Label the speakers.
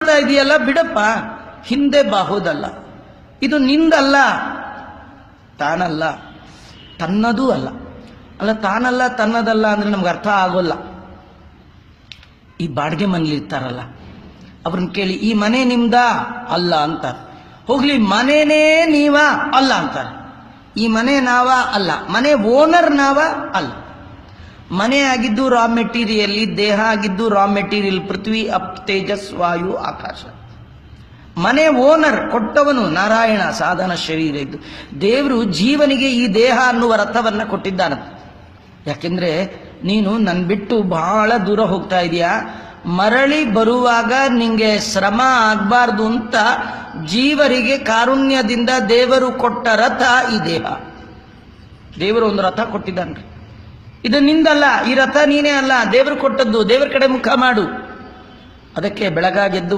Speaker 1: ಮಾಡ್ತಾ ಇದೆಯಲ್ಲ ಬಿಡಪ್ಪ, ಹಿಂದೆ ಬಾಹುದಲ್ಲ, ಇದು ನಿಂದಲ್ಲ, ತಾನಲ್ಲ, ತನ್ನದೂ ಅಲ್ಲ. ಅಲ್ಲ, ತಾನಲ್ಲ ತನ್ನದಲ್ಲ ಅಂದ್ರೆ ನಮ್ಗೆ ಅರ್ಥ ಆಗೋಲ್ಲ. ಈ ಬಾಡಿಗೆ ಮನೇಲಿ ಇರ್ತಾರಲ್ಲ, ಅವ್ರನ್ನ ಕೇಳಿ ಈ ಮನೆ ನಿಮ್ದ ಅಲ್ಲ ಅಂತಾರೆ. ಹೋಗ್ಲಿ, ಮನೆನೇ ನೀವ ಅಲ್ಲ ಅಂತಾರೆ. ಈ ಮನೆ ನಾವ ಅಲ್ಲ, ಮನೆ ಓನರ್ ನಾವ ಅಲ್ಲ. ಮನೆ ಆಗಿದ್ದು ರಾ ಮೆಟೀರಿಯಲ್, ದೇಹ ಆಗಿದ್ದು ರಾ ಮೆಟೀರಿಯಲ್, ಪೃಥ್ವಿ ಅಪ್ ತೇಜಸ್ ವಾಯು ಆಕಾಶ. ಮನೆ ಓನರ್ ಕೊಟ್ಟವನು ನಾರಾಯಣ, ಸಾಧನ ಶರೀರ ಇದ್ದು. ದೇವರು ಜೀವನಿಗೆ ಈ ದೇಹ ಅನ್ನುವ ರಥವನ್ನ ಕೊಟ್ಟಿದ್ದಾನ. ಯಾಕೆಂದ್ರೆ ನೀನು ನನ್ನ ಬಿಟ್ಟು ಬಹಳ ದೂರ ಹೋಗ್ತಾ ಇದೀಯಾ, ಮರಳಿ ಬರುವಾಗ ನಿಂಗೆ ಶ್ರಮ ಆಗ್ಬಾರ್ದು ಅಂತ ಜೀವರಿಗೆ ಕಾರುಣ್ಯದಿಂದ ದೇವರು ಕೊಟ್ಟ ರಥ ಈ ದೇಹ. ದೇವರು ಒಂದು ರಥ ಕೊಟ್ಟಿದ್ದಾನ್ರಿ, ಇದು ನಿಂದಲ್ಲ, ಈ ರಥ ನೀನೇ ಅಲ್ಲ, ದೇವರು ಕೊಟ್ಟದ್ದು, ದೇವರ ಕಡೆ ಮುಖ ಮಾಡು. ಅದಕ್ಕೆ ಬೆಳಗಾಗೆದ್ದು